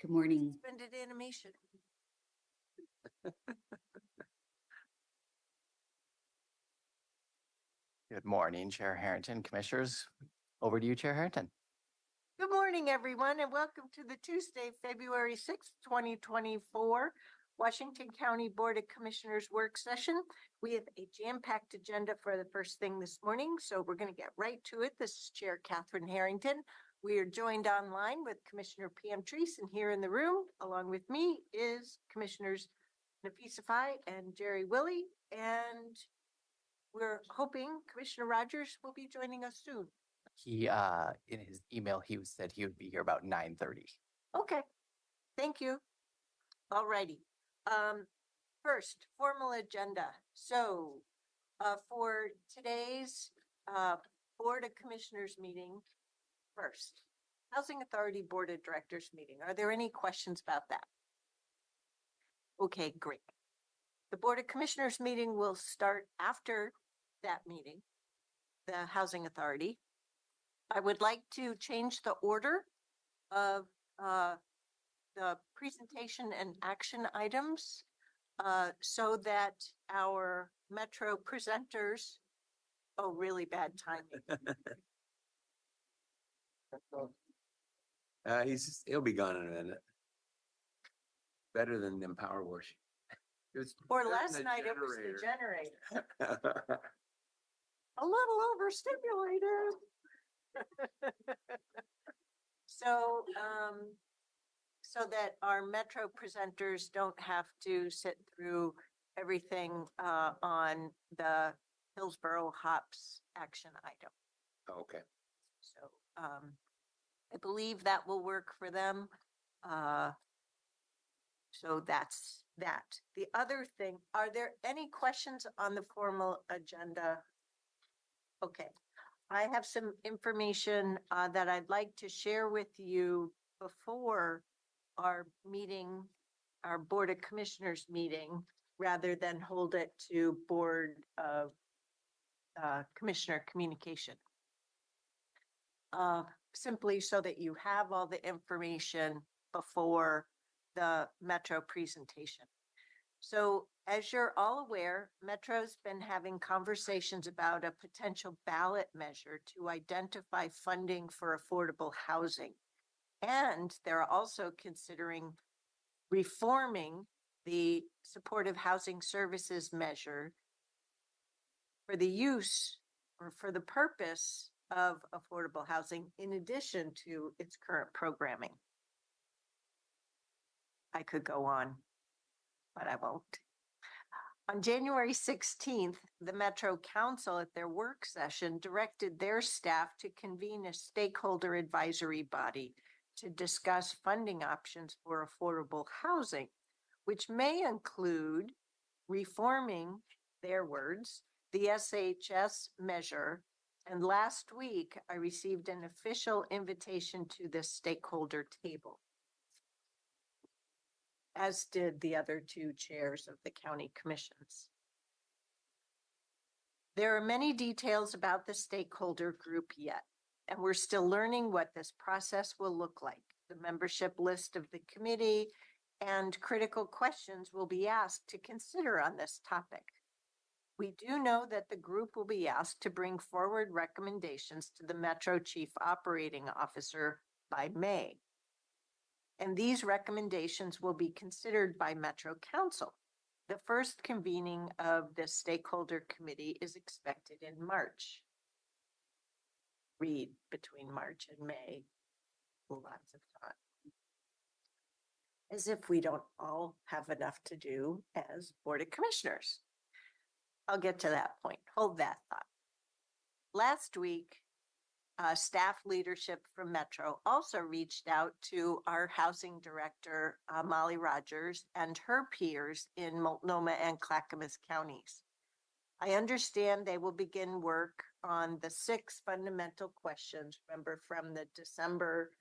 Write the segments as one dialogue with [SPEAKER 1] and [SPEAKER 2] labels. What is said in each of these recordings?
[SPEAKER 1] Good morning.
[SPEAKER 2] Suspended animation.
[SPEAKER 3] Good morning, Chair Harrington, Commissioners. Over to you, Chair Harrington.
[SPEAKER 2] Good morning, everyone, and welcome to the Tuesday, February 6th, 2024, Washington County Board of Commissioners work session. We have a jam-packed agenda for the first thing this morning, so we're going to get right to it. This is Chair Catherine Harrington. We are joined online with Commissioner Pam Treese, and here in the room, along with me, is Commissioners Nafisa Fai and Jerry Willey, and we're hoping Commissioner Rogers will be joining us soon.
[SPEAKER 3] He, in his email, he said he would be here about 9:30.
[SPEAKER 2] Okay, thank you. All righty. First, formal agenda. So for today's Board of Commissioners meeting, first, Housing Authority Board of Directors meeting. Are there any questions about that? Okay, great. The Board of Commissioners meeting will start after that meeting, the Housing Authority. I would like to change the order of the presentation and action items so that our Metro presenters, oh, really bad timing.
[SPEAKER 4] He'll be gone in a minute. Better than them power washing.
[SPEAKER 2] Or last night it was the generator. A little overstimulated. So, so that our Metro presenters don't have to sit through everything on the Hillsborough Hops action item.
[SPEAKER 4] Okay.
[SPEAKER 2] So I believe that will work for them. So that's that. The other thing, are there any questions on the formal agenda? Okay, I have some information that I'd like to share with you before our meeting, our Board of Commissioners meeting, rather than hold it to Board of Commissioner communication. Simply so that you have all the information before the Metro presentation. So as you're all aware, Metro's been having conversations about a potential ballot measure to identify funding for affordable housing. And they're also considering reforming the supportive housing services measure for the use or for the purpose of affordable housing in addition to its current programming. I could go on, but I won't. On January 16th, the Metro Council at their work session directed their staff to convene a stakeholder advisory body to discuss funding options for affordable housing, which may include reforming, their words, the SHS measure. And last week, I received an official invitation to the stakeholder table, as did the other two chairs of the county commissions. There are many details about the stakeholder group yet, and we're still learning what this process will look like. The membership list of the committee and critical questions will be asked to consider on this topic. We do know that the group will be asked to bring forward recommendations to the Metro Chief Operating Officer by May. And these recommendations will be considered by Metro Council. The first convening of the stakeholder committee is expected in March. Read between March and May, lots of time. As if we don't all have enough to do as Board of Commissioners. I'll get to that point. Hold that thought. Last week, staff leadership from Metro also reached out to our housing director, Molly Rogers, and her peers in Multnomah and Clackamas counties. I understand they will begin work on the 6 fundamental questions, remember, from the December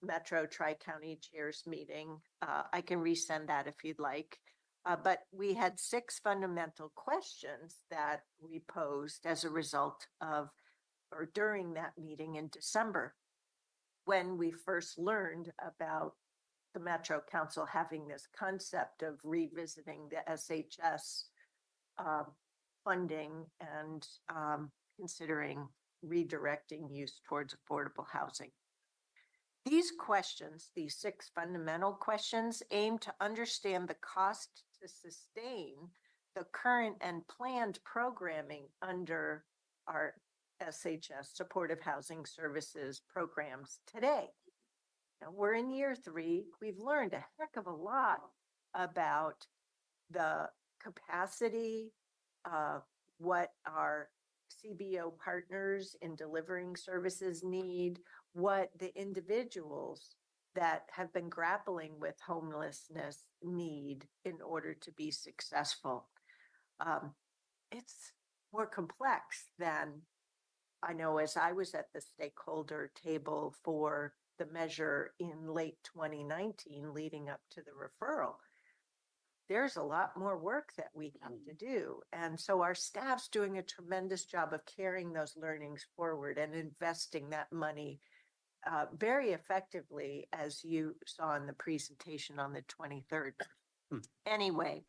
[SPEAKER 2] Metro Tri-County Chairs meeting. I can resend that if you'd like. But we had 6 fundamental questions that we posed as a result of or during that meeting in December, when we first learned about the Metro Council having this concept of revisiting the SHS funding and considering redirecting use towards affordable housing. These questions, these 6 fundamental questions, aim to understand the cost to sustain the current and planned programming under our SHS supportive housing services programs today. Now we're in year 3. We've learned a heck of a lot about the capacity, what our CBO partners in delivering services need, what the individuals that have been grappling with homelessness need in order to be successful. It's more complex than I know. As I was at the stakeholder table for the measure in late 2019 leading up to the referral, there's a lot more work that we have to do. And so our staff's doing a tremendous job of carrying those learnings forward and investing that money very effectively, as you saw in the presentation on the 23rd. Anyway,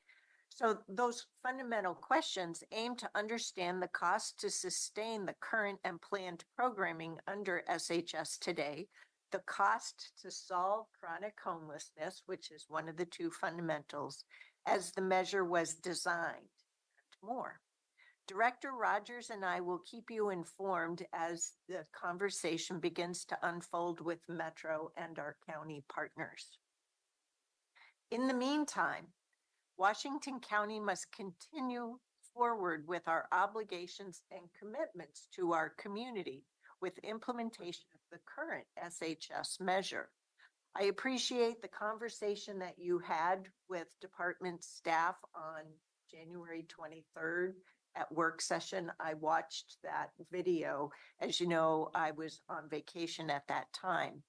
[SPEAKER 2] so those fundamental questions aim to understand the cost to sustain the current and planned programming under SHS today, the cost to solve chronic homelessness, which is one of the 2 fundamentals, as the measure was designed, and more. Director Rogers and I will keep you informed as the conversation begins to unfold with Metro and our county partners. In the meantime, Washington County must continue forward with our obligations and commitments to our community with implementation of the current SHS measure. I appreciate the conversation that you had with department staff on January 23rd at work session. I watched that video. As you know, I was on vacation at that time.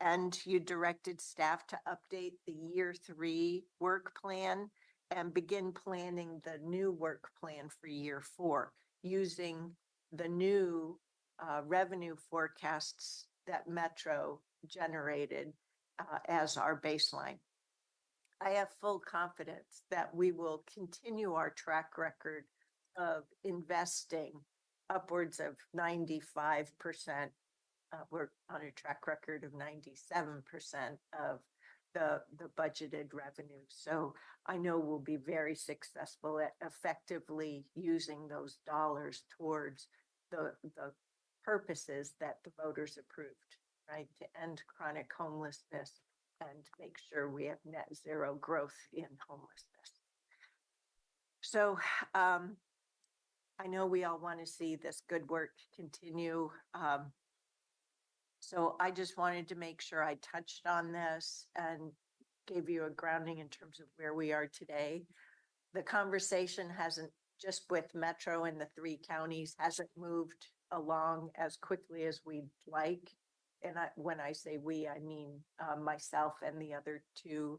[SPEAKER 2] And you directed staff to update the year 3 work plan and begin planning the new work plan for year 4 using the new revenue forecasts that Metro generated as our baseline. I have full confidence that we will continue our track record of investing upwards of 95%. We're on a track record of 97% of the budgeted revenue. So I know we'll be very successful at effectively using those dollars towards the purposes that the voters approved, right? To end chronic homelessness and make sure we have net zero growth in homelessness. So I know we all want to see this good work continue. So I just wanted to make sure I touched on this and gave you a grounding in terms of where we are today. The conversation hasn't, just with Metro and the 3 counties, hasn't moved along as quickly as we'd like. And when I say we, I mean myself and the other 2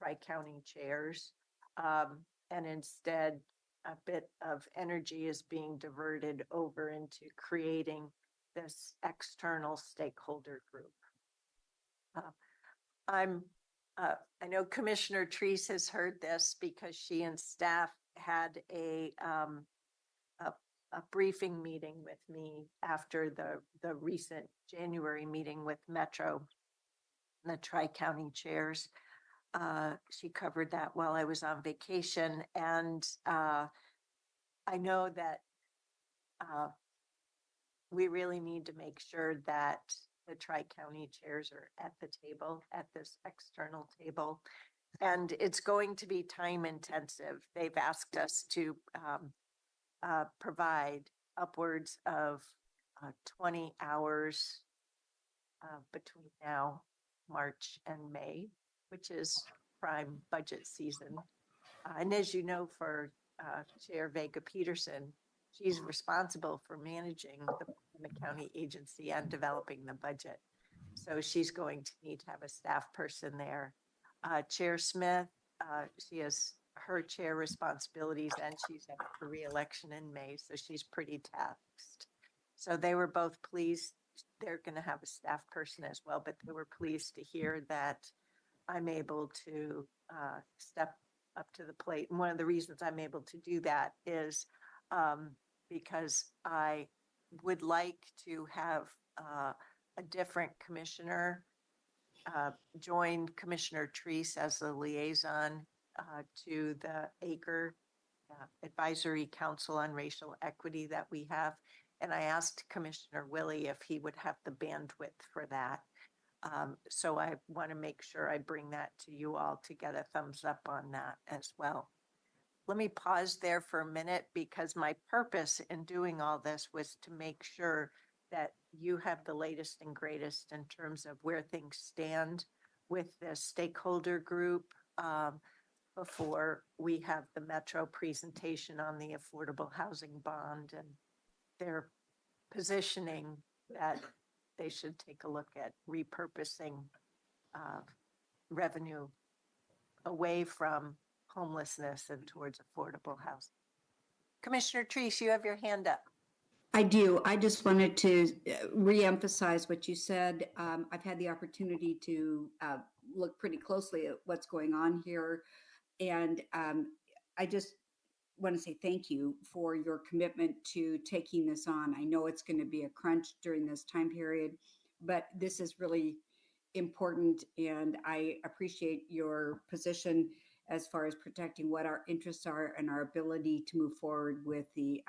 [SPEAKER 2] tri-county chairs. And instead, a bit of energy is being diverted over into creating this external stakeholder group. I know Commissioner Treese has heard this because she and staff had a briefing meeting with me after the recent January meeting with Metro, the tri-county chairs. She covered that while I was on vacation. And I know that we really need to make sure that the tri-county chairs are at the table, at this external table. And it's going to be time intensive. They've asked us to provide upwards of 20 hours between now, March and May, which is prime budget season. And as you know, for Chair Vega Peterson, she's responsible for managing the county agency and developing the budget. So she's going to need to have a staff person there. Chair Smith, she has her chair responsibilities and she's up for re-election in May, so she's pretty taxed. So they were both pleased. They're going to have a staff person as well, but they were pleased to hear that I'm able to step up to the plate. And one of the reasons I'm able to do that is because I would like to have a different commissioner join Commissioner Treese as the liaison to the ACRE Advisory Council on Racial Equity that we have. And I asked Commissioner Willie if he would have the bandwidth for that. So I want to make sure I bring that to you all to get a thumbs up on that as well. Let me pause there for a minute because my purpose in doing all this was to make sure that you have the latest and greatest in terms of where things stand with the stakeholder group before we have the Metro presentation on the affordable housing bond and their positioning that they should take a look at repurposing revenue away from homelessness and towards affordable housing. Commissioner Treese, you have your hand up.
[SPEAKER 1] I do. I just wanted to reemphasize what you said. I've had the opportunity to look pretty closely at what's going on here. And I just want to say thank you for your commitment to taking this on. I know it's going to be a crunch during this time period, but this is really important. And I appreciate your position as far as protecting what our interests are and our ability to move forward with the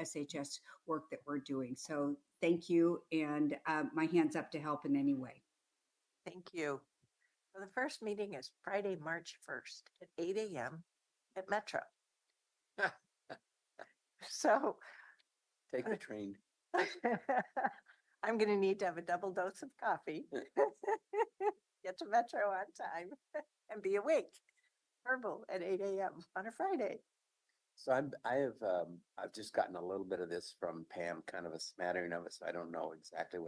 [SPEAKER 1] SHS work that we're doing. So thank you. And my hand's up to help in any way.
[SPEAKER 2] Thank you. So the first meeting is Friday, March 1st at 8 a.m. at Metro. So
[SPEAKER 4] Take the train.
[SPEAKER 2] I'm going to need to have a double dose of coffee, get to Metro on time, and be awake. Verbal at 8 a.m. on a Friday.
[SPEAKER 4] So I've just gotten a little bit of this from Pam, kind of a smattering of it. So I don't know exactly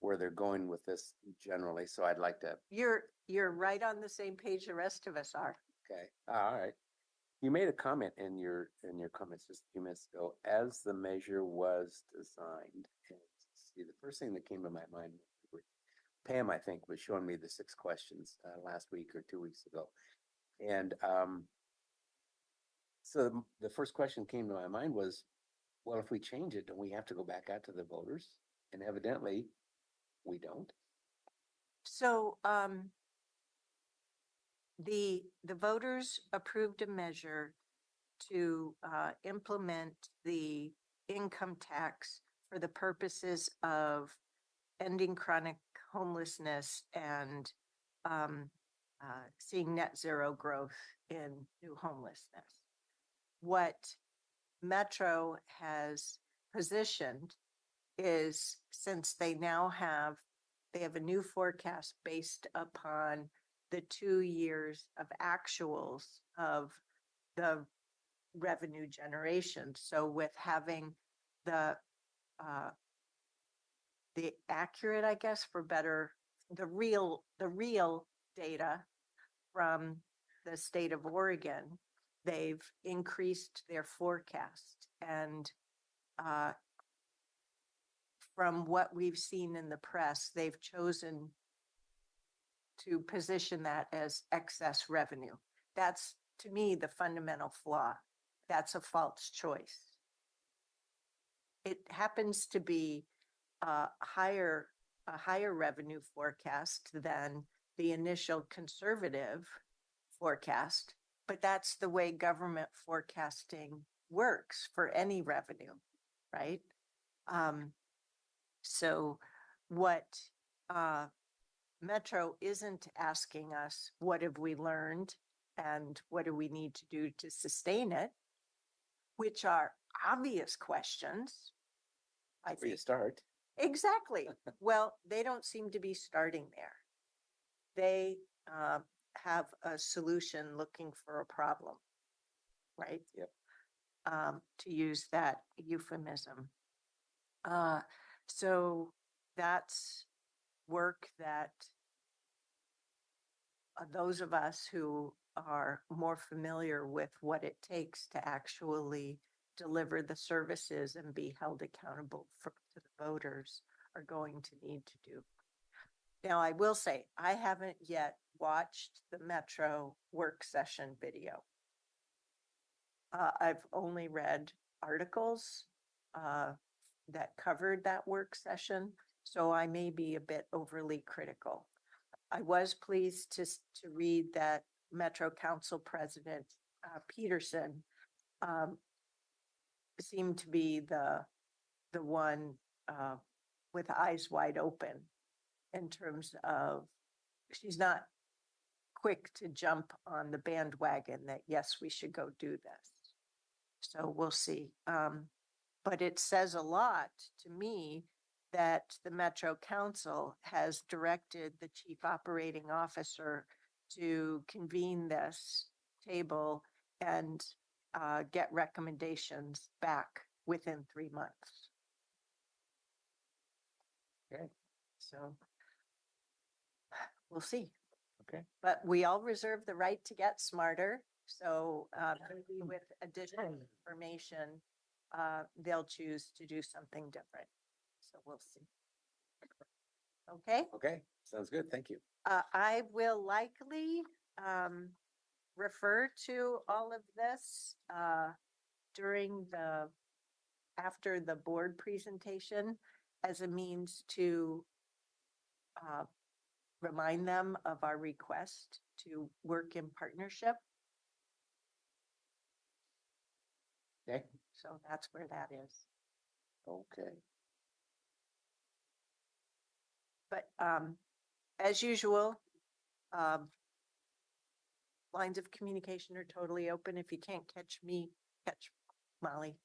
[SPEAKER 4] where they're going with this generally. So I'd like to.
[SPEAKER 2] You're right on the same page the rest of us are.
[SPEAKER 4] Okay. All right. You made a comment in your comments just a few minutes ago, as the measure was designed. And see, the first thing that came to my mind, Pam, I think, was showing me the 6 questions last week or 2 weeks ago. And so the first question came to my mind was, well, if we change it, don't we have to go back out to the voters? And evidently, we don't.
[SPEAKER 2] So the voters approved a measure to implement the income tax for the purposes of ending chronic homelessness and seeing net zero growth in new homelessness. What Metro has positioned is, since they have a new forecast based upon the 2 years of actuals of the revenue generation. So with having the accurate, I guess, for better, the real data from the state of Oregon, they've increased their forecast. And from what we've seen in the press, they've chosen to position that as excess revenue. That's, to me, the fundamental flaw. That's a false choice. It happens to be a higher revenue forecast than the initial conservative forecast, but that's the way government forecasting works for any revenue, right? So what Metro isn't asking us, what have we learned and what do we need to do to sustain it, which are obvious questions.
[SPEAKER 4] Where you start.
[SPEAKER 2] Exactly. Well, they don't seem to be starting there. They have a solution looking for a problem, right?
[SPEAKER 4] Yep.
[SPEAKER 2] To use that euphemism. So that's work that those of us who are more familiar with what it takes to actually deliver the services and be held accountable to the voters are going to need to do. Now, I will say, I haven't yet watched the Metro work session video. I've only read articles that covered that work session, so I may be a bit overly critical. I was pleased to read that Metro Council President Peterson seemed to be the one with eyes wide open in terms of she's not quick to jump on the bandwagon that yes, we should go do this. So we'll see. But it says a lot to me that the Metro Council has directed the Chief Operating Officer to convene this table and get recommendations back within 3 months.
[SPEAKER 4] Okay.
[SPEAKER 2] So we'll see.
[SPEAKER 4] Okay.
[SPEAKER 2] But we all reserve the right to get smarter. So maybe with additional information, they'll choose to do something different. So we'll see. Okay.
[SPEAKER 4] Okay, sounds good. Thank you.
[SPEAKER 2] I will likely refer to all of this after the board presentation as a means to remind them of our request to work in partnership.
[SPEAKER 4] Okay.
[SPEAKER 2] So that's where that is.
[SPEAKER 4] Okay.
[SPEAKER 2] But as usual, lines of communication are totally open. If you can't catch me, catch Molly.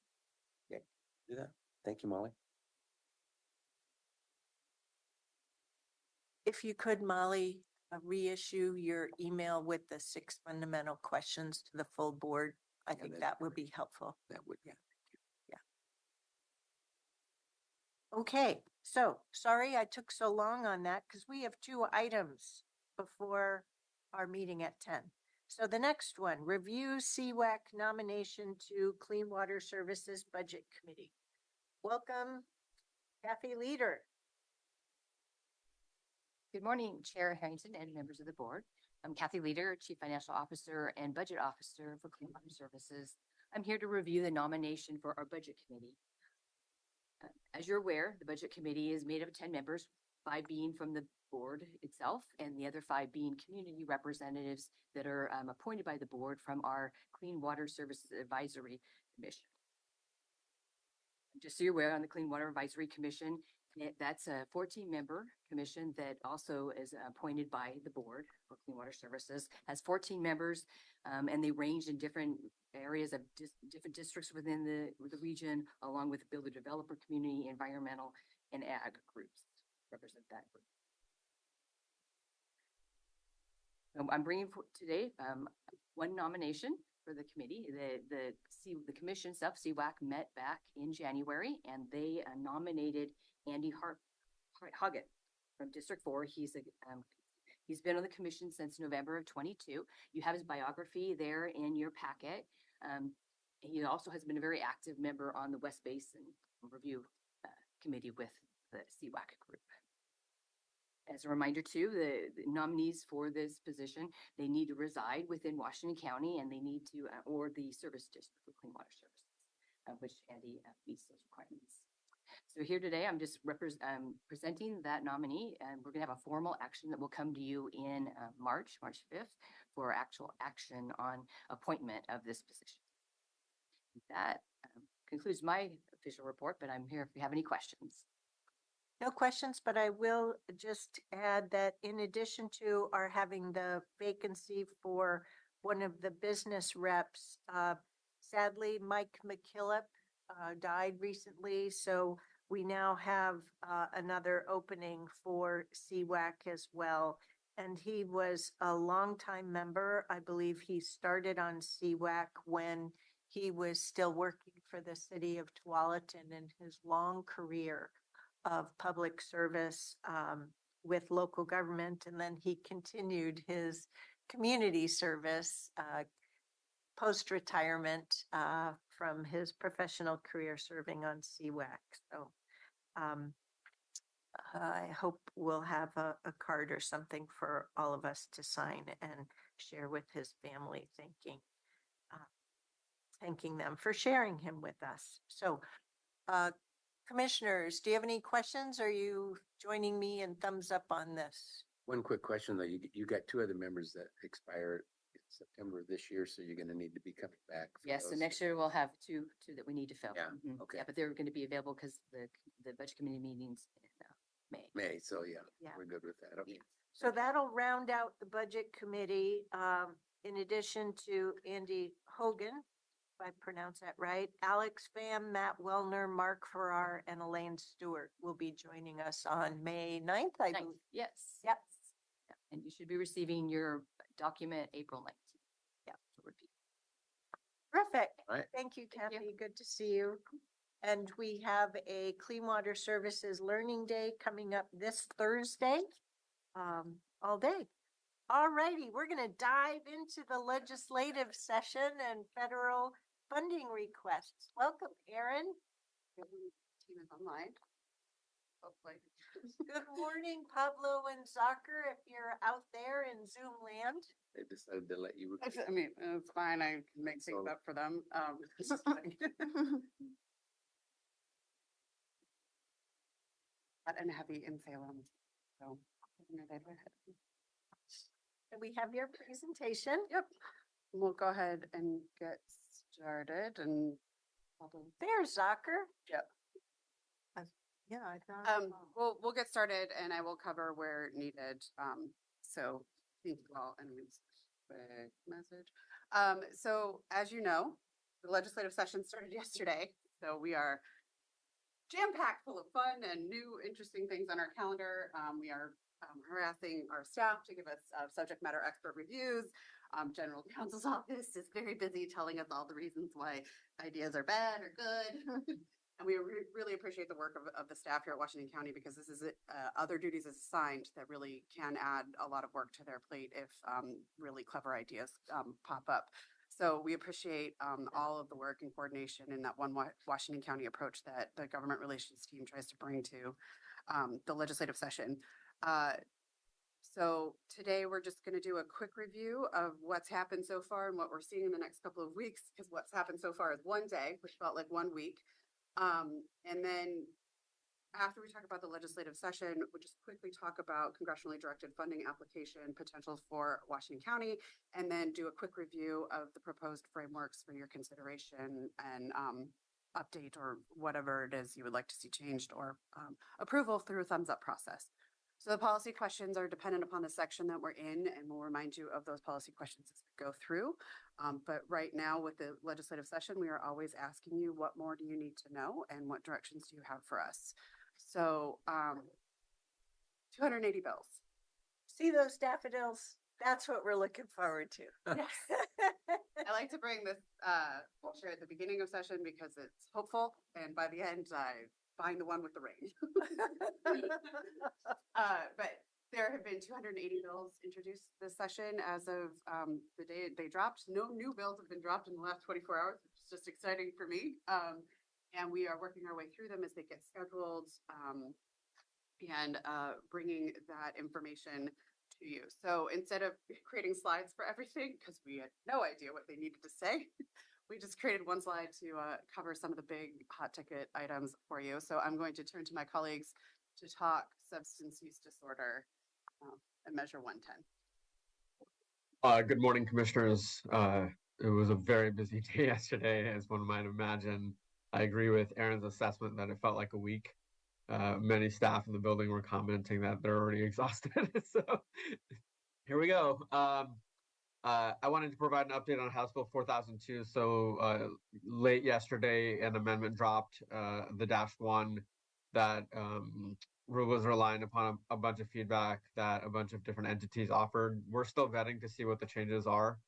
[SPEAKER 4] Okay. Do that. Thank you, Molly.
[SPEAKER 2] If you could, Molly, reissue your email with the 6 fundamental questions to the full board, I think
[SPEAKER 4] that's
[SPEAKER 2] that would be helpful.
[SPEAKER 4] That would, yeah.
[SPEAKER 2] Okay, so sorry I took so long on that because we have 2 items before our meeting at 10. So the next one, review CWAC nomination to Clean Water Services Budget Committee. Welcome, Kathy Leader.
[SPEAKER 5] Good morning, Chair Harrington and members of the board. I'm Kathy Leader, Chief Financial Officer and Budget Officer for Clean Water Services. I'm here to review the nomination for our Budget Committee. As you're aware, the Budget Committee is made up of 10 members, 5 being from the board itself, and the other 5 being community representatives that are appointed by the board from our Clean Water Services Advisory Commission. Just so you're aware, on the Clean Water Advisory Commission, that's a 14-member commission that also is appointed by the board for Clean Water Services, has 14 members, and they range in different areas of different districts within the region, along with the builder developer community, environmental, and ag groups represent that group. I'm bringing today one nomination for the committee. The commission itself, CWAC, met back in January, and they nominated Andy Hoggett from District 4. He's been on the commission since November of 22. You have his biography there in your packet. He also has been a very active member on the West Basin Review Committee with the CWAC group. As a reminder too, the nominees for this position, they need to reside within Washington County, and they need to, or the service district for Clean Water Services, which Andy meets those requirements. So here today, I'm just presenting that nominee, and we're going to have a formal action that will come to you in March 5th for actual action on appointment of this position. That concludes my official report, but I'm here if you have any questions.
[SPEAKER 2] No questions, but I will just add that in addition to our having the vacancy for one of the business reps, sadly, Mike McKillop died recently. So we now have another opening for CWAC as well. And he was a longtime member. I believe he started on CWAC when he was still working for the city of Tualatin, in his long career of public service with local government. And then he continued his community service post-retirement from his professional career serving on CWAC. So I hope we'll have a card or something for all of us to sign and share with his family, thanking them for sharing him with us. So, commissioners, do you have any questions? Are you joining me in thumbs up on this?
[SPEAKER 4] One quick question though, you got two other members that expire in September of this year, so you're gonna need to be coming back. for
[SPEAKER 5] Yes, so
[SPEAKER 4] those.
[SPEAKER 5] next year we'll have two that we need to fill.
[SPEAKER 4] Yeah,
[SPEAKER 5] Mhm.
[SPEAKER 4] okay.
[SPEAKER 5] Yeah, but they're going to be available because the budget committee meetings in May.
[SPEAKER 4] May, so yeah,
[SPEAKER 2] Yeah.
[SPEAKER 4] we're good with that. Okay.
[SPEAKER 5] Yeah.
[SPEAKER 2] So that'll round out the budget committee, in addition to Andy Hogan, if I pronounce that right, Alex Pham, Matt Wellner, Mark Farrar, and Elaine Stewart will be joining us on May 9th, I
[SPEAKER 5] Ninth,
[SPEAKER 2] believe.
[SPEAKER 5] yes.
[SPEAKER 2] Yep.
[SPEAKER 5] Yeah, and you should be receiving your document April 19th.
[SPEAKER 2] Yeah.
[SPEAKER 5] So we'd be-
[SPEAKER 2] Terrific.
[SPEAKER 4] All right.
[SPEAKER 2] Thank you,
[SPEAKER 5] Thank you.
[SPEAKER 2] Kathy. Good to see you. And we have a Clean Water Services Learning Day coming up this Thursday, all day. All righty, we're going to dive into the legislative session and federal funding requests. Welcome, Erin.
[SPEAKER 6] Team is online. Hopefully.
[SPEAKER 2] Good morning, Pablo and Zucker, if you're out there in Zoom land.
[SPEAKER 4] They decided to let you.
[SPEAKER 6] I mean, it's fine. I can make things
[SPEAKER 4] So-
[SPEAKER 6] up for them. Hot and heavy in Salem. So.
[SPEAKER 2] And we have your presentation.
[SPEAKER 6] Yep. We'll go ahead and get started and. probably-
[SPEAKER 2] There's Zucker.
[SPEAKER 6] Yep.
[SPEAKER 2] Yeah, I thought.
[SPEAKER 6] We'll get started and I will cover where needed. So thank you all and quick message. So as you know, the legislative session started yesterday. So we are jam-packed full of fun and new interesting things on our calendar. We are harassing our staff to give us subject matter expert reviews. General counsel's office is very busy telling us all the reasons why ideas are bad or good. And we really appreciate the work of the staff here at Washington County because this is other duties assigned that really can add a lot of work to their plate if really clever ideas pop up. So we appreciate all of the work and coordination in that one Washington County approach that the government relations team tries to bring to the legislative session. So today we're just going to do a quick review of what's happened so far and what we're seeing in the next couple of weeks, because what's happened so far is one day, which felt like 1 week. And then after we talk about the legislative session, we'll just quickly talk about congressionally directed funding application potentials for Washington County, and then do a quick review of the proposed frameworks for your consideration and update or whatever it is you would like to see changed or approval through a thumbs up process. So the policy questions are dependent upon the section that we're in, and we'll remind you of those policy questions as we go through. But right now with the legislative session, we are always asking you, what more do you need to know and what directions do you have for us? So 280 bills.
[SPEAKER 2] See those daffodils? That's what we're looking forward to.
[SPEAKER 6] Yes. I like to bring this picture at the beginning of session because it's hopeful, and by the end, I find the one with the rain. But there have been 280 bills introduced this session as of the day they dropped. No new bills have been dropped in the last 24 hours, which is just exciting for me. And we are working our way through them as they get scheduled and bringing that information to you. So instead of creating slides for everything, because we had no idea what they needed to say, we just created one slide to cover some of the big hot ticket items for you. So I'm going to turn to my colleagues to talk substance use disorder and measure 110.
[SPEAKER 7] Good morning, commissioners. It was a very busy day yesterday, as one might imagine. I agree with Erin's assessment that it felt like a week. Many staff in the building were commenting that they're already exhausted. So here we go. I wanted to provide an update on House Bill 4002. So late yesterday, an amendment dropped, the -1 that was relying upon a bunch of feedback that a bunch of different entities offered. We're still vetting to see what the changes are.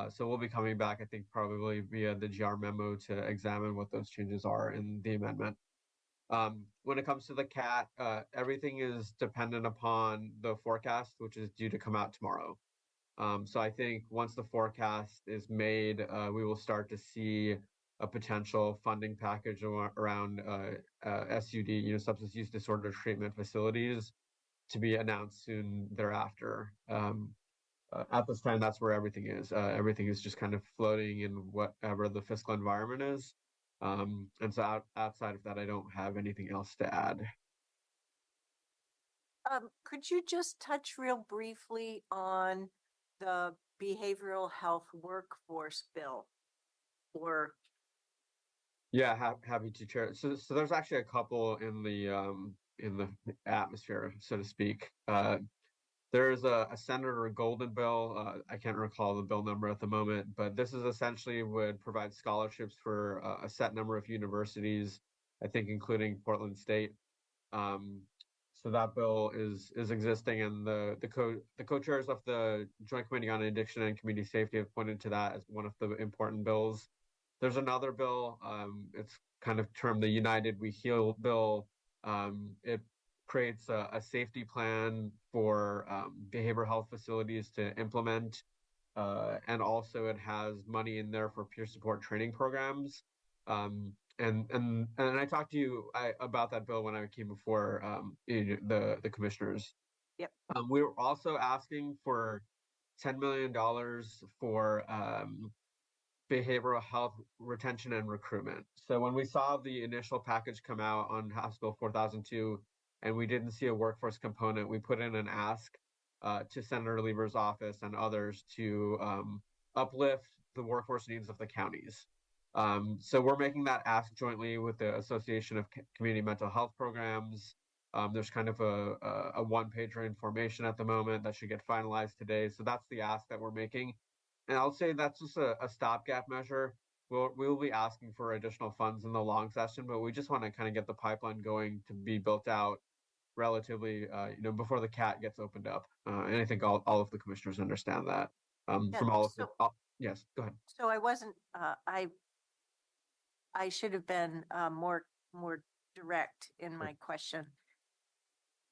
[SPEAKER 7] So we'll be coming back, I think, probably via the GR memo to examine what those changes are in the amendment. When it comes to the CAT, everything is dependent upon the forecast, which is due to come out tomorrow. So I think once the forecast is made, we will start to see a potential funding package around SUD, substance use disorder treatment facilities, to be announced soon thereafter. At this time, that's where everything is. Everything is just kind of floating in whatever the fiscal environment is. And so outside of that, I don't have anything else to add.
[SPEAKER 2] Could you just touch real briefly on the behavioral health workforce bill? Or
[SPEAKER 7] Yeah, happy to, Chair. So there's actually a couple in the atmosphere, so to speak. There's a Senator Golden bill. I can't recall the bill number at the moment, but this is essentially would provide scholarships for a set number of universities, I think including Portland State. So that bill is existing, and the co-chairs of the Joint Committee on Addiction and Community Safety have pointed to that as one of the important bills. There's another bill. It's kind of termed the United We Heal bill. It creates a safety plan for behavioral health facilities to implement. And also it has money in there for peer support training programs. And I talked to you about that bill when I came before the commissioners.
[SPEAKER 2] Yep.
[SPEAKER 7] We were also asking for $10 million for behavioral health retention and recruitment. So when we saw the initial package come out on House Bill 4002, and we didn't see a workforce component, we put in an ask to Senator Lever's office and others to uplift the workforce needs of the counties. So we're making that ask jointly with the Association of Community Mental Health Programs. There's kind of a one-pager information at the moment that should get finalized today. So that's the ask that we're making. And I'll say that's just a stopgap measure. We'll be asking for additional funds in the long session, but we just want to kind of get the pipeline going to be built out relatively, before the cat gets opened up. And I think all of the commissioners understand that. From all of the, yes, go ahead.
[SPEAKER 2] So I wasn't, I should have been more direct in my question.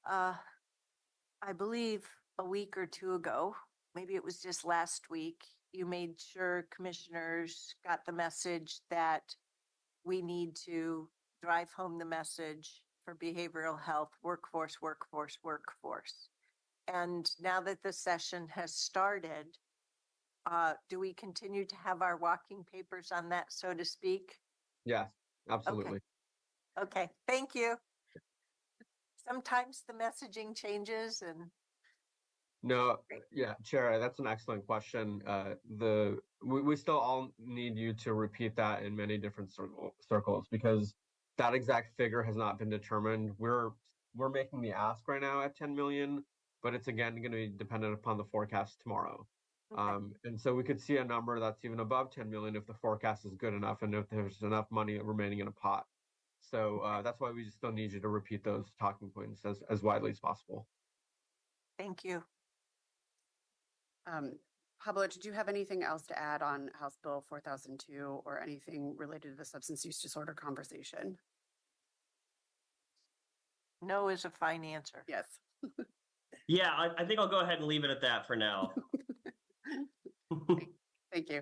[SPEAKER 2] I believe a week or two ago, maybe it was just last week, you made sure commissioners got the message that we need to drive home the message for behavioral health, workforce. And now that the session has started, do we continue to have our walking papers on that, so to speak?
[SPEAKER 7] Yes, absolutely.
[SPEAKER 2] Okay, thank you. Sometimes the messaging changes and.
[SPEAKER 7] No, yeah, Chair, that's an excellent question. We still all need you to repeat that in many different circles, because that exact figure has not been determined. We're making the ask right now at 10 million, but it's again going to be dependent upon the forecast tomorrow.
[SPEAKER 2] Okay.
[SPEAKER 7] And so we could see a number that's even above 10 million if the forecast is good enough and if there's enough money remaining in a pot. So that's why we just still need you to repeat those talking points as widely as possible.
[SPEAKER 2] Thank you.
[SPEAKER 6] Pablo, did you have anything else to add on House Bill 4002 or anything related to the substance use disorder conversation?
[SPEAKER 2] No is a fine answer.
[SPEAKER 6] Yes.
[SPEAKER 8] Yeah, I think I'll go ahead and leave it at that for now.
[SPEAKER 6] Thank you.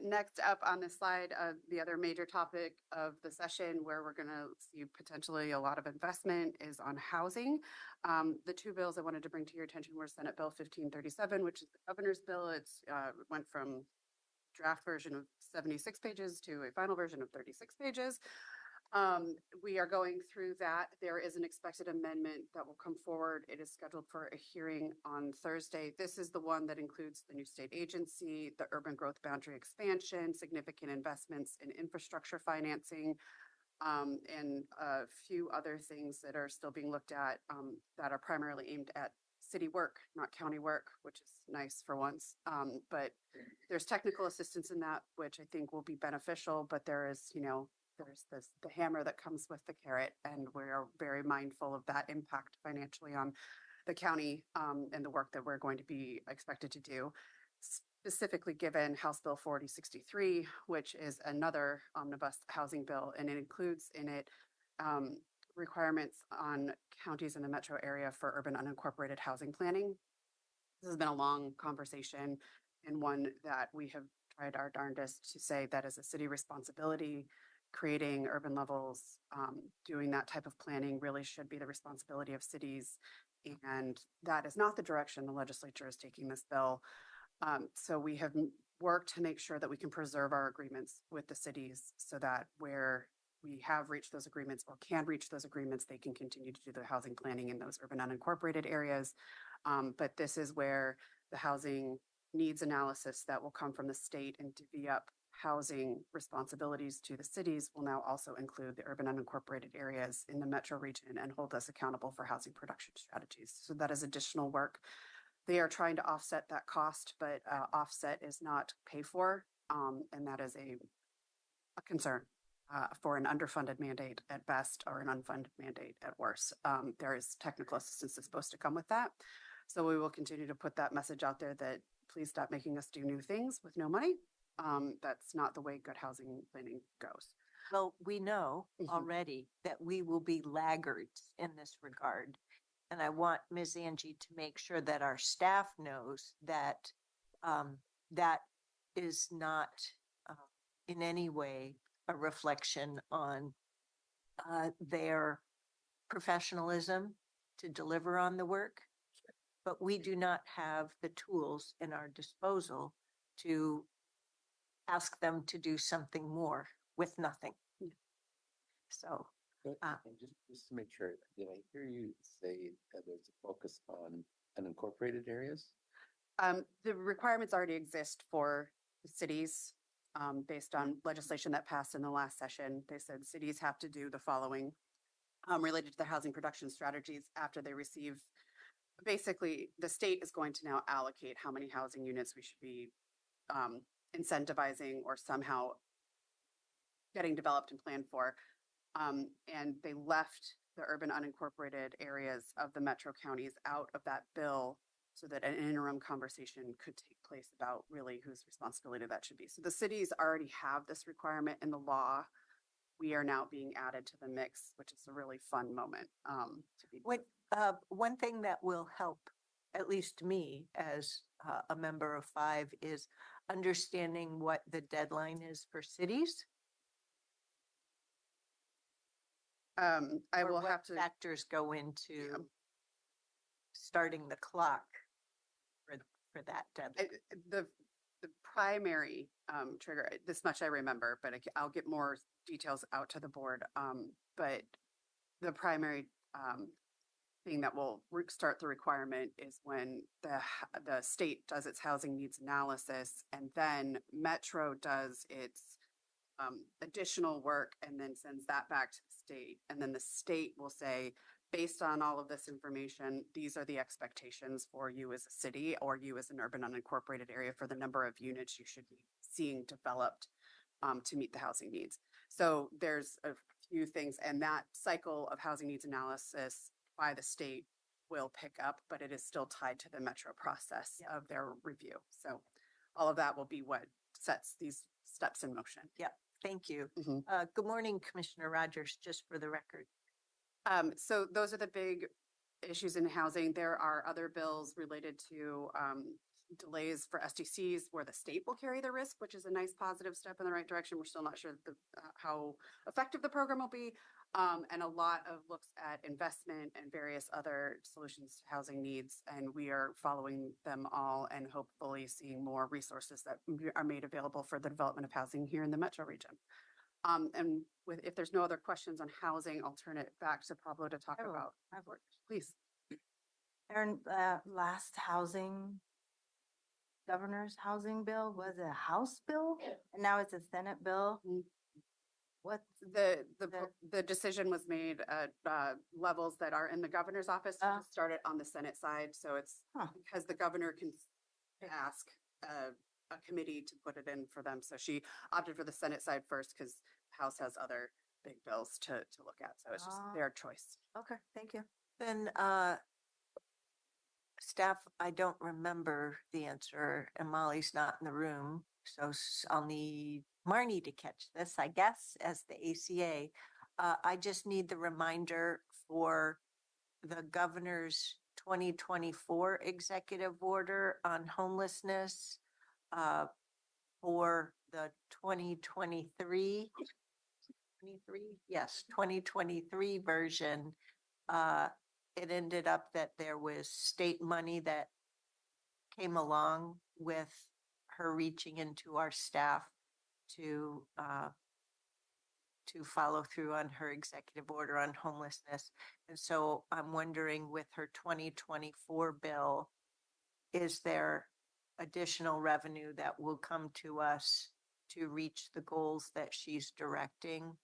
[SPEAKER 6] Next up on this slide, the other major topic of the session where we're going to see potentially a lot of investment is on housing. The two bills I wanted to bring to your attention were Senate Bill 1537, which is the governor's bill. It's went from draft version of 76 pages to a final version of 36 pages. We are going through that. There is an expected amendment that will come forward. It is scheduled for a hearing on Thursday. This is the one that includes the new state agency, the urban growth boundary expansion, significant investments in infrastructure financing, and a few other things that are still being looked at that are primarily aimed at city work, not county work, which is nice for once. But there's technical assistance in that, which I think will be beneficial, but there is, there's the hammer that comes with the carrot, and we are very mindful of that impact financially on the county and the work that we're going to be expected to do. Specifically given House Bill 4063, which is another omnibus housing bill, and it includes in it requirements on counties in the metro area for urban unincorporated housing planning. This has been a long conversation and one that we have tried our darndest to say that is a city responsibility. Creating urban levels, doing that type of planning really should be the responsibility of cities. And that is not the direction the legislature is taking this bill. So we have worked to make sure that we can preserve our agreements with the cities so that where we have reached those agreements or can reach those agreements, they can continue to do the housing planning in those urban unincorporated areas. But this is where the housing needs analysis that will come from the state and divvy up housing responsibilities to the cities will now also include the urban unincorporated areas in the metro region and hold us accountable for housing production strategies. So that is additional work. They are trying to offset that cost, but offset is not pay for, and that is a concern for an underfunded mandate at best or an unfunded mandate at worst. There is technical assistance that's supposed to come with that. So we will continue to put that message out there that please stop making us do new things with no money. That's not the way good housing planning goes.
[SPEAKER 2] Well, we know
[SPEAKER 6] Mhm.
[SPEAKER 2] already that we will be laggards in this regard. And I want Ms. Angie to make sure that our staff knows that that is not in any way a reflection on their professionalism to deliver on the work. But we do not have the tools in our disposal to ask them to do something more with nothing. So,
[SPEAKER 4] And just to make sure, did I hear you say that there's a focus on unincorporated areas?
[SPEAKER 6] The requirements already exist for the cities based on legislation that passed in the last session. They said cities have to do the following related to their housing production strategies after they receive. Basically, the state is going to now allocate how many housing units we should be incentivizing or somehow getting developed and planned for. And they left the urban unincorporated areas of the metro counties out of that bill so that an interim conversation could take place about really whose responsibility that should be. So the cities already have this requirement in the law. We are now being added to the mix, which is a really fun moment to be.
[SPEAKER 2] one thing that will help, at least me as a member of 5, is understanding what the deadline is for cities.
[SPEAKER 6] I
[SPEAKER 2] or
[SPEAKER 6] will
[SPEAKER 2] what
[SPEAKER 6] have to.
[SPEAKER 2] factors go into starting the clock for that deadline.
[SPEAKER 6] The primary trigger, this much I remember, but I'll get more details out to the board. But the primary thing that will start the requirement is when the state does its housing needs analysis, and then Metro does its additional work and then sends that back to the state. And then the state will say, based on all of this information, these are the expectations for you as a city or you as an urban unincorporated area for the number of units you should be seeing developed to meet the housing needs. So there's a few things, and that cycle of housing needs analysis by the state will pick up, but it is still tied to the Metro process of their review. So all of that will be what sets these steps in motion.
[SPEAKER 2] Yeah, thank you.
[SPEAKER 6] Mhm.
[SPEAKER 2] Good morning, Commissioner Rogers, just for the record.
[SPEAKER 6] So those are the big issues in housing. There are other bills related to delays for SDCs where the state will carry the risk, which is a nice positive step in the right direction. We're still not sure how effective the program will be. And a lot of looks at investment and various other solutions to housing needs. And we are following them all and hopefully seeing more resources that are made available for the development of housing here in the metro region. And if there's no other questions on housing, I'll turn it back to Pablo to talk about. Please.
[SPEAKER 9] Aaron, last governor's housing bill was a House bill, and now it's a Senate bill. What's
[SPEAKER 6] The decision was made at levels that are in the governor's office. We just started on the Senate side, so it's because the governor can ask a committee to put it in for them. So she opted for the Senate side first because the House has other big bills to look at. So it's just their choice.
[SPEAKER 9] okay? Thank you.
[SPEAKER 2] Then staff, I don't remember the answer, and Molly's not in the room, so I'll need Marnie to catch this, I guess, as the ACA. I just need the reminder for the governor's 2024 executive order on homelessness. for the 2023, yes, 2023 version, it ended up that there was state money that came along with her reaching into our staff to follow through on her executive order on homelessness. And so I'm wondering, with her 2024 bill, is there additional revenue that will come to us to reach the goals that she's directing?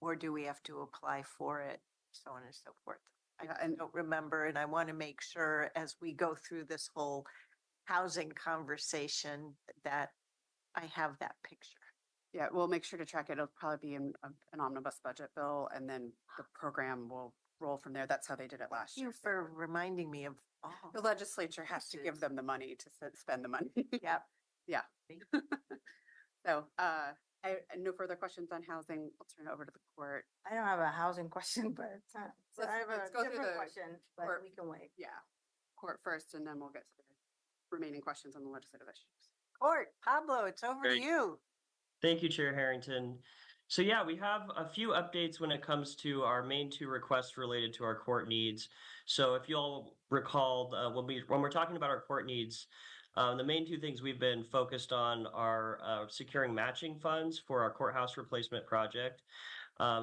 [SPEAKER 2] Or do we have to apply for it, so on and so forth? I don't remember, and I want to make sure as we go through this whole housing conversation that I have that picture.
[SPEAKER 6] Yeah, we'll make sure to track it. It'll probably be in an omnibus budget bill, and then the program will roll from there. That's how they did it last
[SPEAKER 2] Thank you
[SPEAKER 6] year.
[SPEAKER 2] for reminding me of all.
[SPEAKER 6] The legislature has to give
[SPEAKER 2] pieces.
[SPEAKER 6] them the money to spend the money.
[SPEAKER 2] Yep.
[SPEAKER 6] Yeah.
[SPEAKER 2] Thank
[SPEAKER 6] So, no further questions on housing. I'll turn it over to the court.
[SPEAKER 9] I don't have a housing question, but it's not, so I have
[SPEAKER 6] Let's
[SPEAKER 9] a
[SPEAKER 6] go through
[SPEAKER 9] different
[SPEAKER 6] the
[SPEAKER 9] question, but
[SPEAKER 6] court.
[SPEAKER 9] we can wait.
[SPEAKER 6] Yeah, court first, and then we'll get to the remaining questions on the legislative issues.
[SPEAKER 2] Court, Pablo, it's over to
[SPEAKER 8] Great.
[SPEAKER 2] you.
[SPEAKER 8] Thank you, Chair Harrington. So yeah, we have a few updates when it comes to our main two requests related to our court needs. So if you all recall, when we're talking about our court needs, the main two things we've been focused on are securing matching funds for our courthouse replacement project,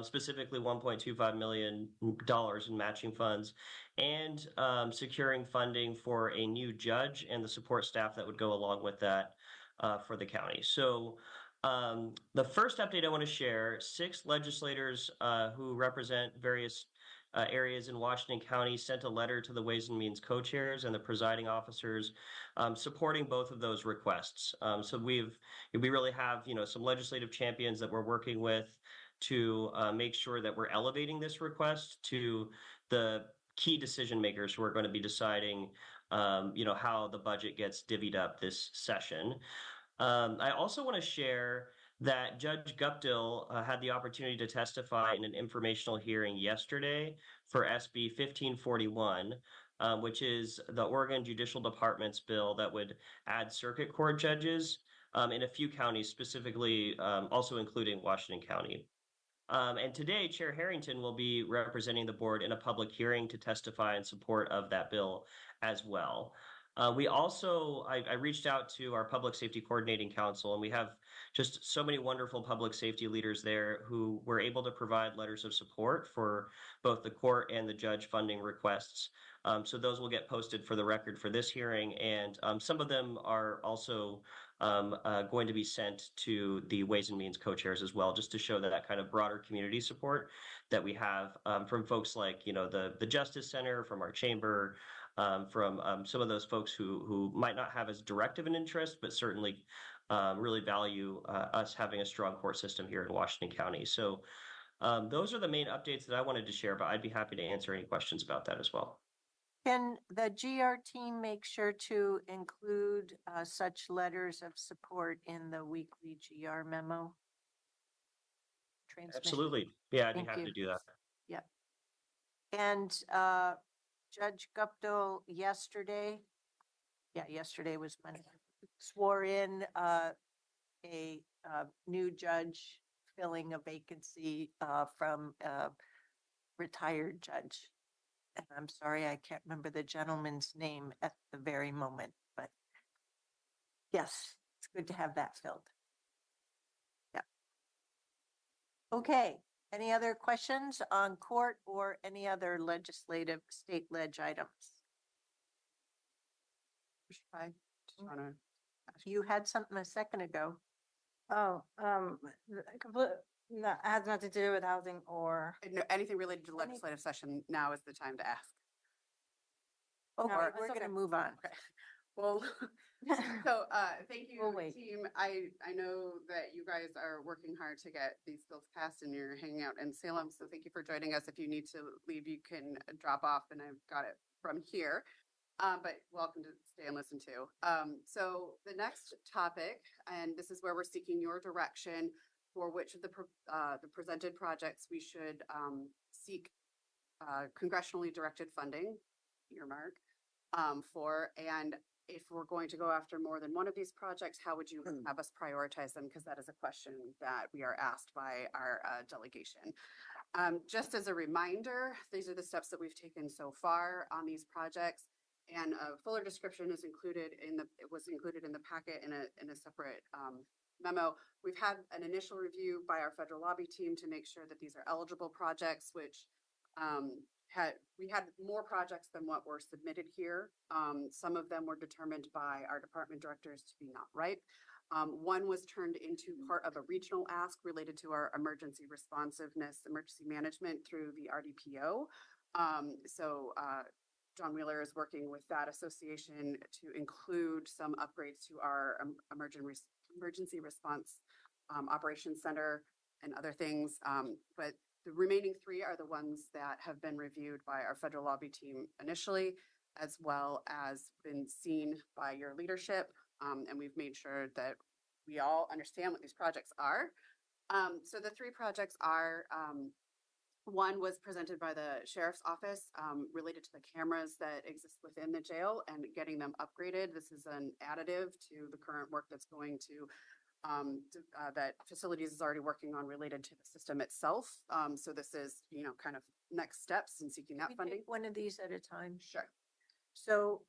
[SPEAKER 8] specifically $1.25 million in matching funds, and securing funding for a new judge and the support staff that would go along with that for the county. So the first update I want to share, 6 legislators who represent various areas in Washington County sent a letter to the Ways and Means co-chairs and the presiding officers supporting both of those requests. So we really have, some legislative champions that we're working with to make sure that we're elevating this request to the key decision makers who are going to be deciding, how the budget gets divvied up this session. I also want to share that Judge Guptill had the opportunity to testify in an informational hearing yesterday for SB 1541, which is the Oregon Judicial Department's bill that would add circuit court judges in a few counties, specifically also including Washington County. And today, Chair Harrington will be representing the board in a public hearing to testify in support of that bill as well. We also, I reached out to our Public Safety Coordinating Council, and we have just so many wonderful public safety leaders there who were able to provide letters of support for both the court and the judge funding requests. So those will get posted for the record for this hearing, and some of them are also going to be sent to the Ways and Means co-chairs as well, just to show that kind of broader community support that we have from folks like, the Justice Center, from our chamber, from some of those folks who might not have as direct of an interest, but certainly really value us having a strong court system here in Washington County. So those are the main updates that I wanted to share, but I'd be happy to answer any questions about that as well.
[SPEAKER 2] Can the GR team make sure to include such letters of support in the weekly GR memo? Transmission?
[SPEAKER 8] Absolutely. Yeah, I'd be
[SPEAKER 2] Thank
[SPEAKER 8] happy
[SPEAKER 2] you.
[SPEAKER 8] to do that.
[SPEAKER 2] Yep. And Judge Guptill yesterday was Monday, swore in a new judge filling a vacancy from a retired judge. And I'm sorry, I can't remember the gentleman's name at the very moment, but yes, it's good to have that filled. Yeah. Okay, any other questions on court or any other legislative state ledge items?
[SPEAKER 6] I just want to
[SPEAKER 2] You had something a second ago.
[SPEAKER 9] Oh, no, it has nothing to do with housing or.
[SPEAKER 6] anything related to legislative session. Now is the time to ask.
[SPEAKER 2] Oh,
[SPEAKER 9] No,
[SPEAKER 2] we're
[SPEAKER 9] it's
[SPEAKER 2] going to
[SPEAKER 9] okay.
[SPEAKER 2] move on.
[SPEAKER 6] Okay. Well, so thank you,
[SPEAKER 9] We'll wait.
[SPEAKER 6] team. I know that you guys are working hard to get these bills passed, and you're hanging out in Salem. So thank you for joining us. If you need to leave, you can drop off, and I've got it from here. But welcome to stay and listen to. So the next topic, and this is where we're seeking your direction for which of the presented projects we should seek congressionally directed funding, earmark, for. And if we're going to go after more than one of these projects, how would you have us prioritize them? Because that is a question that we are asked by our delegation. Just as a reminder, these are the steps that we've taken so far on these projects. And a fuller description is included it was included in the packet in a separate memo. We've had an initial review by our federal lobby team to make sure that these are eligible projects, which we had more projects than what were submitted here. Some of them were determined by our department directors to be not ripe. One was turned into part of a regional ask related to our emergency responsiveness, emergency management through the RDPO. John Wheeler is working with that association to include some upgrades to our emergency response operations center and other things. But the remaining three are the ones that have been reviewed by our federal lobby team initially, as well as been seen by your leadership. And we've made sure that we all understand what these projects are. So the three projects are, one was presented by the sheriff's office related to the cameras that exist within the jail and getting them upgraded. This is an additive to the current work that's going to that facilities is already working on related to the system itself. So this is, kind of next steps in seeking that funding.
[SPEAKER 2] One of these at a time.
[SPEAKER 6] Sure.
[SPEAKER 2] So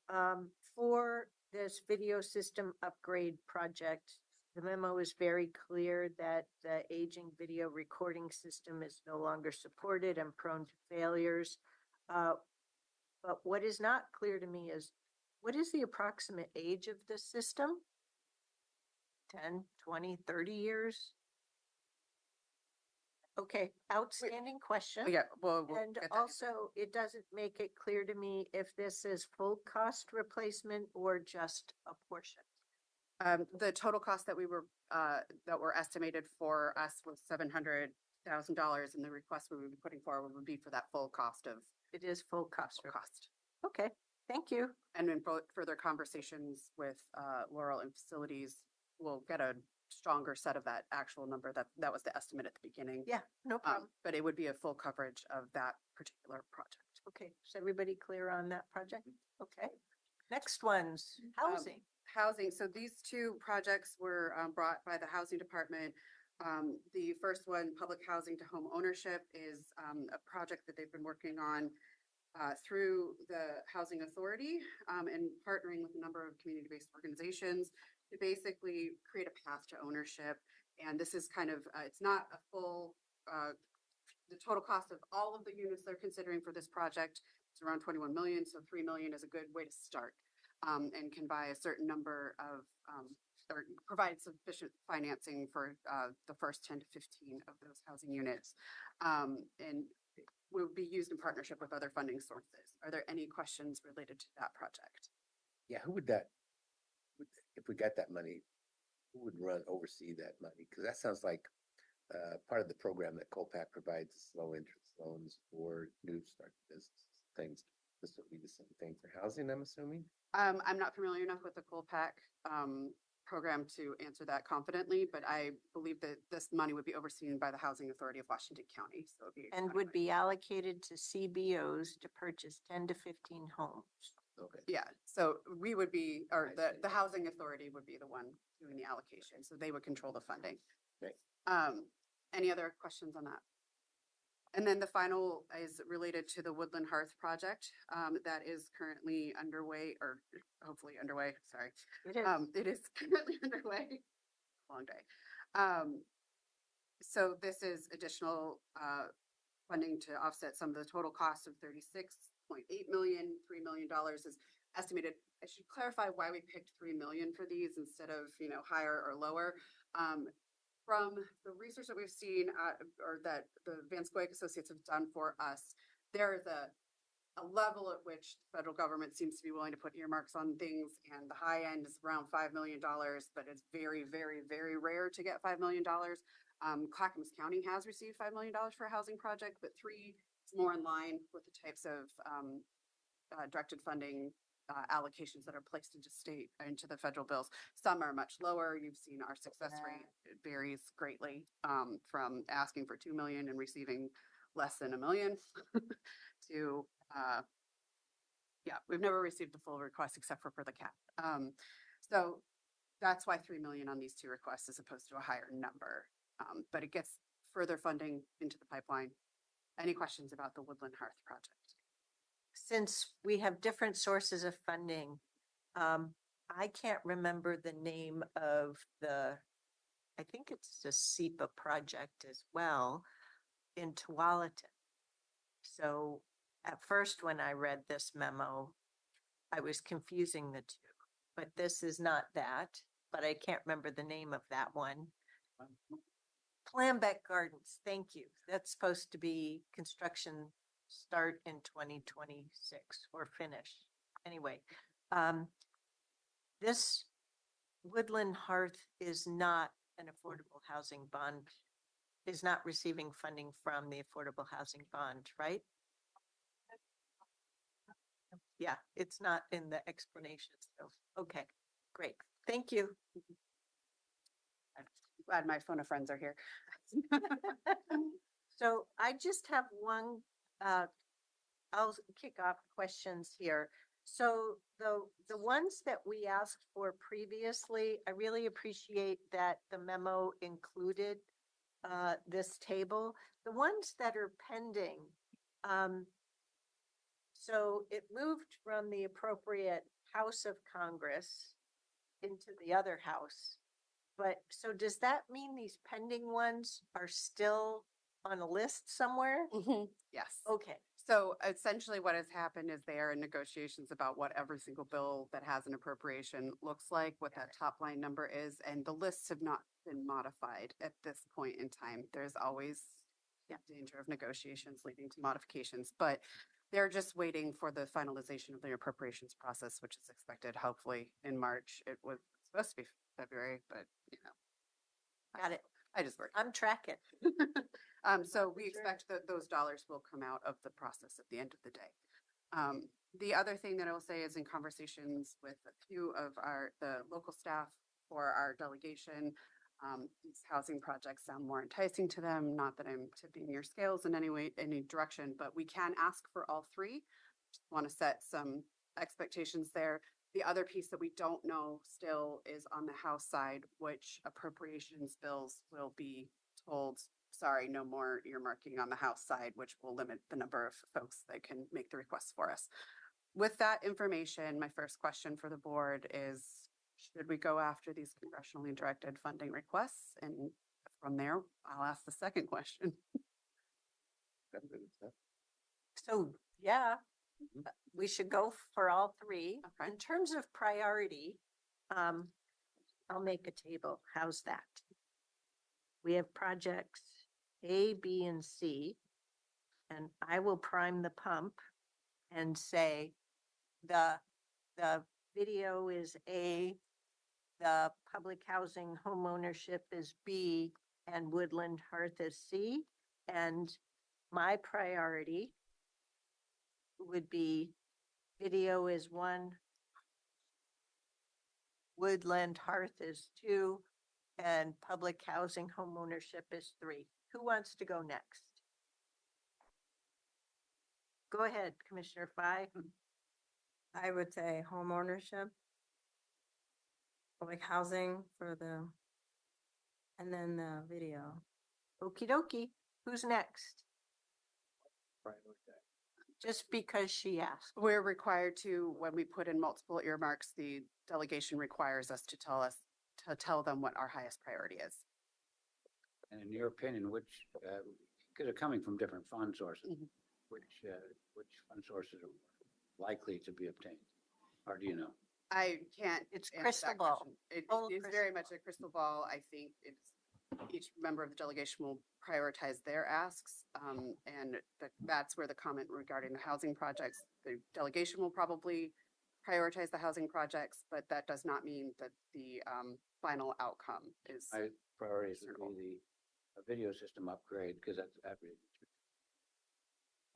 [SPEAKER 2] for this video system upgrade project, the memo is very clear that the aging video recording system is no longer supported and prone to failures. But what is not clear to me is, what is the approximate age of the system? 10, 20, 30 years? Okay, outstanding question.
[SPEAKER 6] Yeah, well, we'll
[SPEAKER 2] And
[SPEAKER 6] get that.
[SPEAKER 2] also, it doesn't make it clear to me if this is full cost replacement or just a portion.
[SPEAKER 6] The total cost that were estimated for us was $700,000, and the request we would be putting forward would be for that full cost of
[SPEAKER 2] It is full cost.
[SPEAKER 6] cost.
[SPEAKER 2] Okay, thank you.
[SPEAKER 6] And in further conversations with Laurel and facilities, we'll get a stronger set of that actual number. That was the estimate at the beginning.
[SPEAKER 2] Yeah, no problem.
[SPEAKER 6] But it would be a full coverage of that particular project.
[SPEAKER 2] Okay, is everybody clear on that project? Okay. Next one's housing.
[SPEAKER 6] Housing. So these two projects were brought by the housing department. The first one, public housing to home ownership, is a project that they've been working on through the housing authority and partnering with a number of community-based organizations to basically create a path to ownership. And this is kind of, it's not a full, the total cost of all of the units they're considering for this project is around 21 million. So 3 million is a good way to start. And can buy a certain number of, or provide sufficient financing for the first 10 to 15 of those housing units. And will be used in partnership with other funding sources. Are there any questions related to that project?
[SPEAKER 4] Yeah, if we got that money, who would oversee that money? Because that sounds like part of the program that COPAC provides low interest loans for new start business things. This would be the same thing for housing, I'm assuming?
[SPEAKER 6] I'm not familiar enough with the COPAC program to answer that confidently, but I believe that this money would be overseen by the Housing Authority of Washington County. So
[SPEAKER 2] And would be allocated to CBOs to purchase 10 to 15 homes.
[SPEAKER 4] Okay.
[SPEAKER 6] Yeah, so we would be, or
[SPEAKER 4] I see.
[SPEAKER 6] the Housing Authority would be the one doing the allocation. So they would control the funding.
[SPEAKER 4] Okay.
[SPEAKER 6] Any other questions on that? And then the final is related to the Woodland Hearth project that is currently underway, or hopefully underway, sorry.
[SPEAKER 2] It is.
[SPEAKER 6] It is currently underway. Long day. So this is additional funding to offset some of the total cost of 36.8 million. $3 million is estimated. I should clarify why we picked 3 million for these instead of, higher or lower. From the research that we've seen, or that the Van Scoik Associates have done for us, there is a level at which the federal government seems to be willing to put earmarks on things, and the high end is around $5 million, but it's very, very, very rare to get $5 million. Clackamas County has received $5 million for a housing project, but 3 is more in line with the types of directed funding allocations that are placed into the federal bills. Some are much lower. You've seen our success rate. It varies greatly from asking for 2 million and receiving less than $1 million to Yeah, we've never received a full request except for the cap. So that's why 3 million on these two requests as opposed to a higher number. But it gets further funding into the pipeline. Any questions about the Woodland Hearth project?
[SPEAKER 2] Since we have different sources of funding, I can't remember the name of I think it's the SEPA project as well in Tualatin. So at first, when I read this memo, I was confusing the two, but this is not that, but I can't remember the name of that one. Planbeck Gardens, thank you. That's supposed to be construction start in 2026 or finish. Anyway, this Woodland Hearth is not an affordable housing bond, is not receiving funding from the affordable housing bond, right? Yeah, it's not in the explanation. So, okay, great. Thank you.
[SPEAKER 6] I'm glad my phone of friends are here.
[SPEAKER 2] So I just have one, I'll kick off questions here. So the ones that we asked for previously, I really appreciate that the memo included this table. The ones that are pending, so it moved from the appropriate House of Congress into the other house. But so does that mean these pending ones are still on a list somewhere?
[SPEAKER 6] Yes.
[SPEAKER 2] Okay.
[SPEAKER 6] So essentially what has happened is they are in negotiations about what every single bill that has an appropriation looks like, what that top line number is, and the lists have not been modified at this point in time. There's always danger of negotiations leading to modifications, but they're just waiting for the finalization of the appropriations process, which is expected hopefully in March. It was supposed to be February, but you know.
[SPEAKER 2] Got it.
[SPEAKER 6] I just worked.
[SPEAKER 2] I'm tracking.
[SPEAKER 6] So we expect that those dollars will come out of the process at the end of the day. The other thing that I will say is in conversations with a few of the local staff for our delegation, these housing projects sound more enticing to them. Not that I'm tipping your scales in any way, any direction, but we can ask for all three. Just want to set some expectations there. The other piece that we don't know still is on the House side, which appropriations bills will be told, sorry, no more earmarking on the House side, which will limit the number of folks that can make the requests for us. With that information, my first question for the board is, should we go after these congressionally directed funding requests? And from there, I'll ask the second question.
[SPEAKER 2] So, yeah, we should go for all three.
[SPEAKER 6] Okay.
[SPEAKER 2] In terms of priority, I'll make a table. How's that? We have projects A, B, and C, and I will prime the pump and say the video is A, the public housing homeownership is B, and Woodland Hearth is C. And my priority would be video is 1, Woodland Hearth is 2, and public housing homeownership is 3. Who wants to go next? Go ahead, Commissioner Fye.
[SPEAKER 10] I would say home ownership, public housing and then the video.
[SPEAKER 2] Okie dokie. Who's next? Just because she asked.
[SPEAKER 6] We're required to, when we put in multiple earmarks, the delegation requires us to tell them what our highest priority is.
[SPEAKER 11] And in your opinion, which, because they're coming from different fund sources, which fund sources are likely to be obtained? Or do you know?
[SPEAKER 6] I can't.
[SPEAKER 2] It's
[SPEAKER 6] answer
[SPEAKER 2] crystal
[SPEAKER 6] that
[SPEAKER 2] ball.
[SPEAKER 6] question. It
[SPEAKER 2] Total
[SPEAKER 6] is
[SPEAKER 2] crystal
[SPEAKER 6] very much a crystal ball. I think each member of the delegation will prioritize their asks. And that's where the comment regarding the housing projects, the delegation will probably prioritize the housing projects, but that does not mean that the final outcome is.
[SPEAKER 11] My priorities would be the video system upgrade, because that's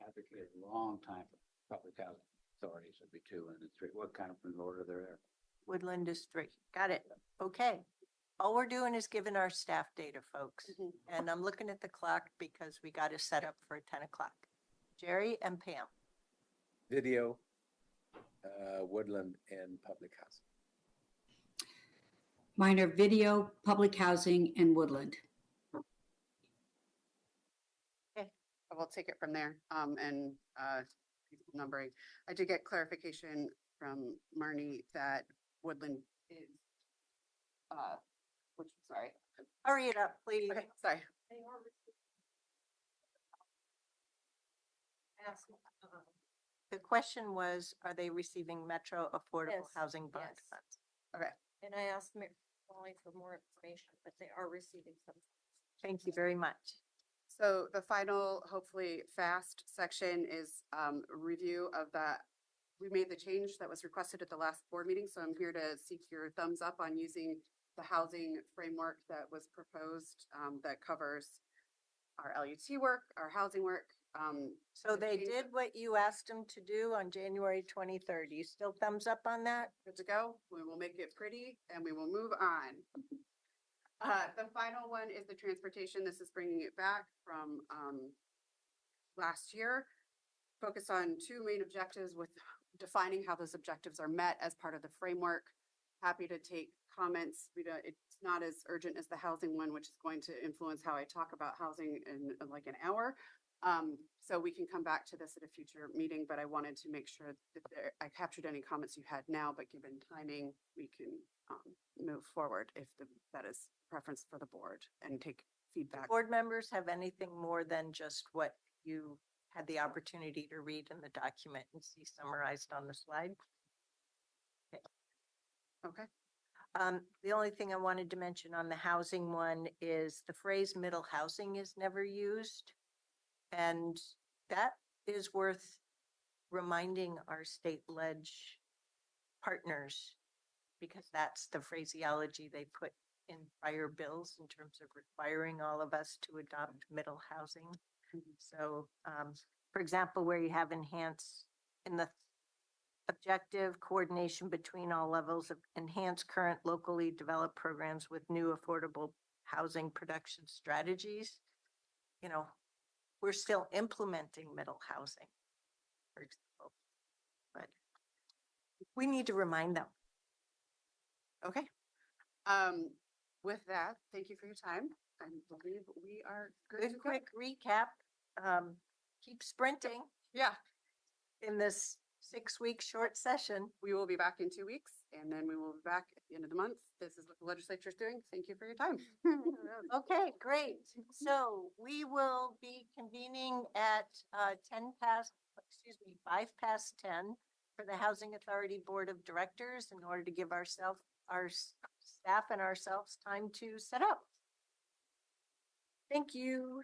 [SPEAKER 11] advocated a long time for public housing authorities. It'd be 2 and 3. What kind of an order they're there?
[SPEAKER 2] Woodland is 3. Got it. Okay. All we're doing is giving our staff data, folks. And I'm looking at the clock because we got to set up for 10 o'clock. Jerry and Pam.
[SPEAKER 4] Video, woodland, and public housing.
[SPEAKER 1] Mine are video, public housing, and woodland.
[SPEAKER 6] I will take it from there. And numbering. I did get clarification from Marnie that woodland is, which, sorry.
[SPEAKER 2] Hurry it up, please.
[SPEAKER 6] Okay, sorry.
[SPEAKER 2] The question was, are they receiving Metro Affordable
[SPEAKER 10] Yes,
[SPEAKER 2] Housing Bond
[SPEAKER 10] yes.
[SPEAKER 2] funds?
[SPEAKER 6] Okay.
[SPEAKER 10] And I asked Molly for more information, but they are receiving some.
[SPEAKER 2] Thank you very much.
[SPEAKER 6] So the final, hopefully fast section is review of that. We made the change that was requested at the last board meeting, so I'm here to seek your thumbs up on using the housing framework that was proposed that covers our LUT work, our housing work.
[SPEAKER 2] So
[SPEAKER 6] the
[SPEAKER 2] they
[SPEAKER 6] change-
[SPEAKER 2] did what you asked them to do on January 23rd. You still thumbs up on that?
[SPEAKER 6] Good to go. We will make it pretty and we will move on. The final one is the transportation. This is bringing it back from last year. Focus on two main objectives with defining how those objectives are met as part of the framework. Happy to take comments. It's not as urgent as the housing one, which is going to influence how I talk about housing in like an hour. So we can come back to this at a future meeting, but I wanted to make sure that I captured any comments you had now, but given timing, we can move forward if that is preference for the board and take feedback.
[SPEAKER 2] Board members have anything more than just what you had the opportunity to read in the document and see summarized on the slide?
[SPEAKER 6] Okay.
[SPEAKER 2] The only thing I wanted to mention on the housing one is the phrase middle housing is never used. And that is worth reminding our state ledge partners, because that's the phraseology they put in prior bills in terms of requiring all of us to adopt middle housing. So, for example, where you have enhance in the objective coordination between all levels of enhance current locally developed programs with new affordable housing production strategies, you know, we're still implementing middle housing, for example, but we need to remind them.
[SPEAKER 6] Okay. With that, thank you for your time. I believe we are good to
[SPEAKER 2] Good
[SPEAKER 6] go.
[SPEAKER 2] quick recap. Keep sprinting
[SPEAKER 6] Yeah,
[SPEAKER 2] in this 6-week short session.
[SPEAKER 6] we will be back in 2 weeks and then we will be back at the end of the month. This is what the legislature is doing. Thank you for your time.
[SPEAKER 2] Okay, great. So we will be convening at 5 past 10 for the Housing Authority Board of Directors in order to give our staff and ourselves time to set up. Thank you.